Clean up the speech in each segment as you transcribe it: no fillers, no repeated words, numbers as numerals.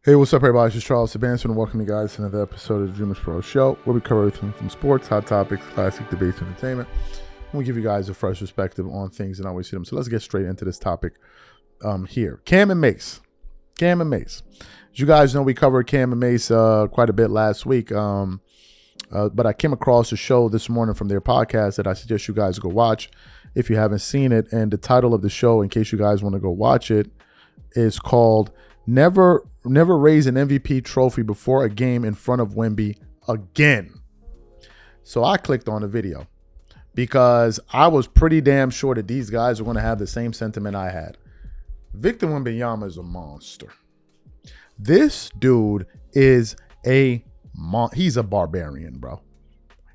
Hey, what's up, everybody? This is Charles Sebastian, and welcome you guys to another episode of the DREAMERSPRO show, where we cover everything from sports, hot topics, classic debates, and entertainment. And we give you guys a fresh perspective on things and how we see them. So let's get straight into this topic here. Cam and Mace. As you guys know, we covered Cam and Mace quite a bit last week. But I came across a show this morning from their podcast that I suggest you guys go watch if you haven't seen it. And the title of the show, in case you guys want to go watch it, is called Never Raise an MVP Trophy Before a Game in Front of Wemby Again. So I clicked on the video because I was pretty damn sure that these guys are going to have the same sentiment I had. Victor Wembanyama is a monster. This dude is he's a barbarian, bro.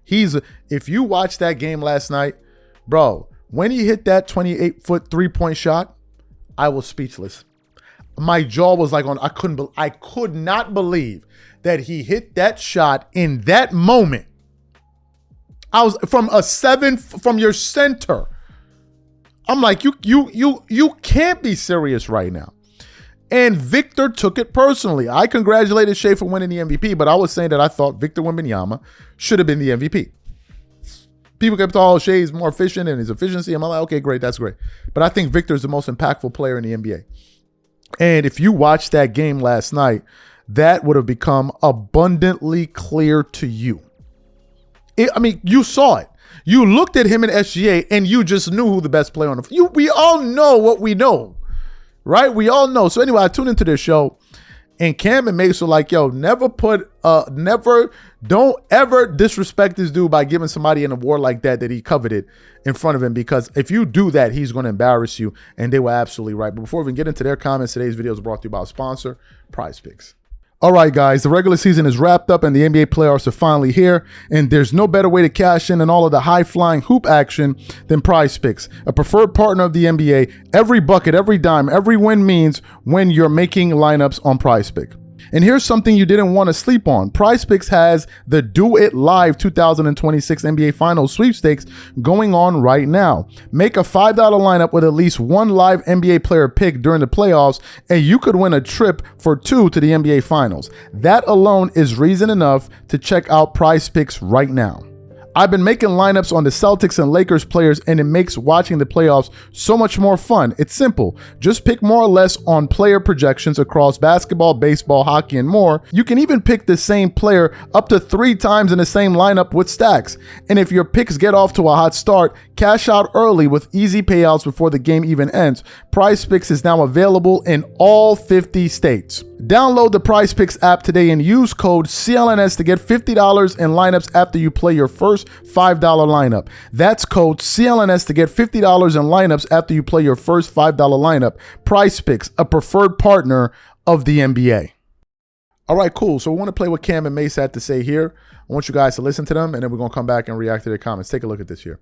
If you watched that game last night, bro, when he hit that 28-foot three-point shot, I was speechless. My jaw was like on. I could not believe that he hit that shot in that moment. I was from your center. I'm like, you can't be serious right now. And Victor took it personally. I congratulated Shea for winning the MVP, but I was saying that I thought Victor Wembanyama should have been the MVP. People kept saying, Shea's more efficient and his efficiency. I'm like, okay, great, that's great. But I think Victor is the most impactful player in the NBA. And if you watched that game last night, that would have become abundantly clear to you. You saw it. You looked at him in SGA and you just knew who the best player on the field. We all know what we know, right? We all know. So anyway, I tuned into this show and Cam and Mace were like, yo, don't ever disrespect this dude by giving somebody an award like that he coveted in front of him, because if you do that, he's going to embarrass you. And they were absolutely right. But before we get into their comments, today's video is brought to you by our sponsor, PrizePicks. All right, guys, the regular season is wrapped up and the NBA playoffs are finally here. And there's no better way to cash in on all of the high-flying hoop action than PrizePicks, a preferred partner of the NBA. Every bucket, every dime, every win means when you're making lineups on PrizePicks. And here's something you didn't want to sleep on. PrizePicks has the Do It Live 2026 NBA Finals sweepstakes going on right now. Make a $5 lineup with at least one live NBA player pick during the playoffs, and you could win a trip for two to the NBA Finals. That alone is reason enough to check out PrizePicks right now. I've been making lineups on the Celtics and Lakers players, and it makes watching the playoffs so much more fun. It's simple. Just pick more or less on player projections across basketball, baseball, hockey, and more. You can even pick the same player up to 3 times in the same lineup with stacks. And if your picks get off to a hot start, cash out early with easy payouts before the game even ends. PrizePicks is now available in all 50 states. Download the PrizePicks app today and use code CLNS to get $50 in lineups after you play your first $5 lineup. That's code CLNS to get $50 in lineups after you play your first $5 lineup. PrizePicks, a preferred partner of the NBA. All right, cool. So we want to play what Cam and Mace had to say here. I want you guys to listen to them, and then we're going to come back and react to their comments. Take a look at this here.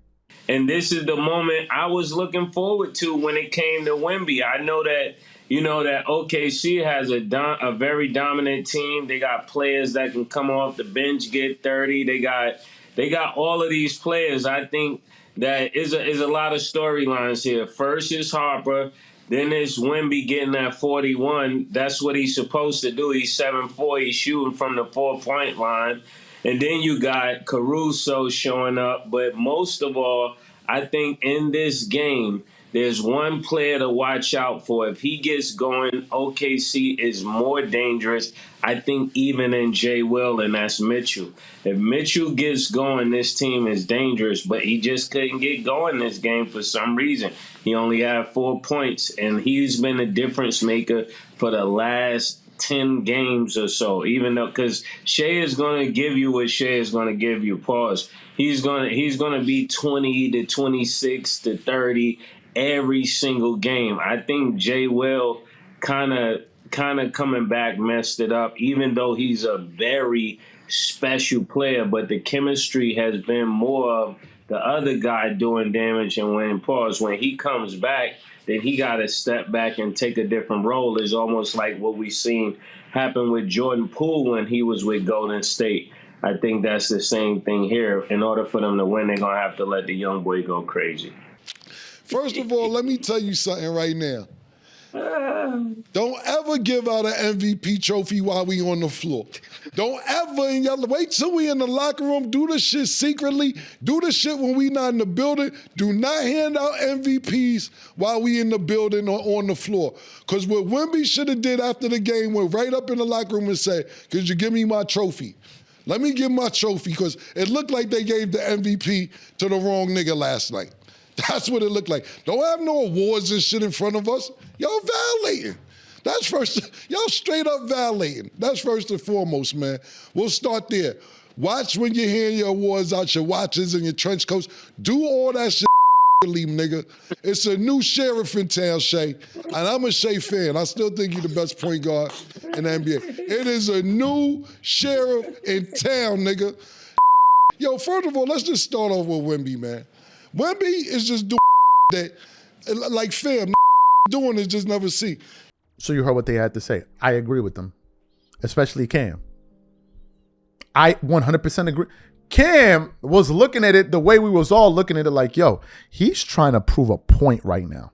And this is the moment I was looking forward to when it came to Wemby. I know that, that OKC has a very dominant team. They got players that can come off the bench, get 30. They got all of these players. I think that is a lot of storylines here. First is Harper. Then there's Wemby getting that 41. That's what he's supposed to do. He's 7'4". He's shooting from the 4-point line. And then you got Caruso showing up. But most of all, I think in this game, there's one player to watch out for. If he gets going, OKC is more dangerous, I think, even in J. Will, and that's Mitchell. If Mitchell gets going, this team is dangerous, but he just couldn't get going this game for some reason. He only had 4 points, and he's been a difference maker for the last 10 games or so, even though, because Shea is going to give you what Shea is going to give you. Pause. He's going to be 20 to 26 to 30 every single game. I think J. Will kind of coming back messed it up, even though he's a very special player, but the chemistry has been more of the other guy doing damage, and when he comes back, then he got to step back and take a different role. It's almost like what we seen happen with Jordan Poole when he was with Golden State. I think that's the same thing here. In order for them to win, they're going to have to let the young boy go crazy. First of all, let me tell you something right now. Don't ever give out an MVP trophy while we on the floor. Don't ever, wait till we in the locker room, do the shit secretly, do the shit when we not in the building. Do not hand out MVPs while we in the building or on the floor. Because what Wemby should have did after the game, went right up in the locker room and said, could you give me my trophy? Let me give my trophy, because it looked like they gave the MVP to the wrong nigga last night. That's what it looked like. Don't have no awards and shit in front of us. Y'all violating. That's first. Y'all straight up violating. That's first and foremost, man. We'll start there. Watch when you hand your awards out, your watches and your trench coats. Do all that shit, nigga. It's a new sheriff in town, Shea. And I'm a Shea fan. I still think you're the best point guard in the NBA. It is a new sheriff in town, nigga. Yo, first of all, let's just start off with Wemby, man. Wemby is just doing that, like, fam, doing is just never see. So you heard what they had to say. I agree with them, especially Cam. I 100% agree. Cam was looking at it the way we was all looking at it, like, yo, he's trying to prove a point right now.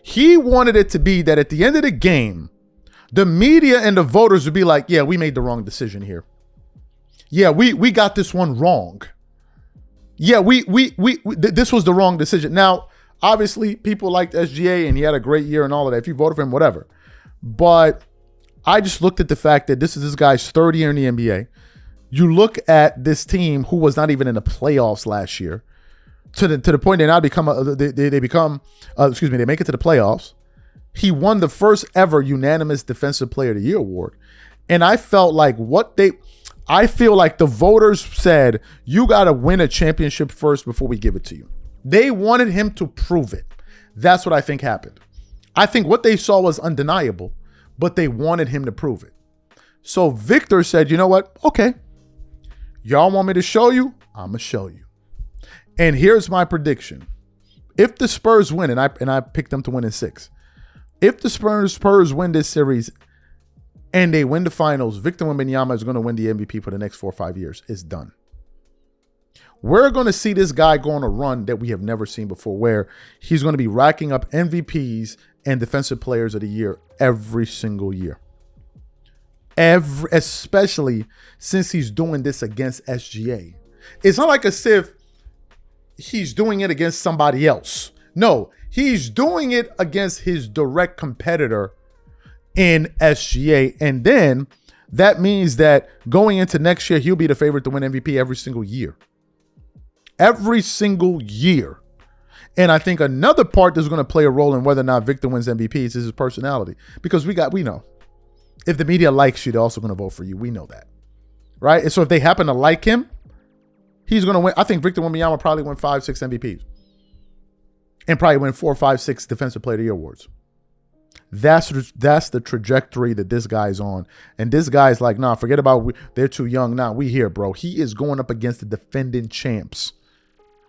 He wanted it to be that at the end of the game, the media and the voters would be like, yeah, we made the wrong decision here. Yeah, we got this one wrong. Yeah, this was the wrong decision. Now, obviously, people liked SGA and he had a great year and all of that. If you voted for him, whatever. But I just looked at the fact that this is this guy's third year in the NBA. You look at this team who was not even in the playoffs last year, to the point they now become they make it to the playoffs. He won the first ever unanimous Defensive Player of the Year award, and I felt like I feel like the voters said, you got to win a championship first before we give it to you. They wanted him to prove it. That's what I think happened. I think what they saw was undeniable, but they wanted him to prove it. So Victor said, you know what? Okay. Y'all want me to show you? I'm going to show you. And here's my prediction. If the Spurs win, and I picked them to win in 6. If the Spurs win this series and they win the finals, Victor Wembanyama is going to win the MVP for the next 4 or 5 years. It's done. We're going to see this guy go on a run that we have never seen before, where he's going to be racking up MVPs and Defensive Players of the Year every single year. Especially since he's doing this against SGA. It's not like as if he's doing it against somebody else. No, he's doing it against his direct competitor in SGA. And then that means that going into next year, he'll be the favorite to win MVP every single year. Every single year. And I think another part that's going to play a role in whether or not Victor wins MVPs is his personality. Because we know. If the media likes you, they're also going to vote for you. We know that. Right? And so if they happen to like him, he's going to win. I think Victor Wembanyama probably win 5, 6 MVPs. And probably win 4, 5, 6 Defensive Player of the Year awards. That's the trajectory that this guy's on. And this guy's like, nah, forget about they're too young. Nah, we here, bro. He is going up against the defending champs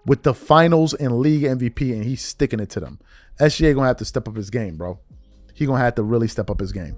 with the finals and league MVP, and he's sticking it to them. SGA going to have to step up his game, bro. He's going to have to really step up his game.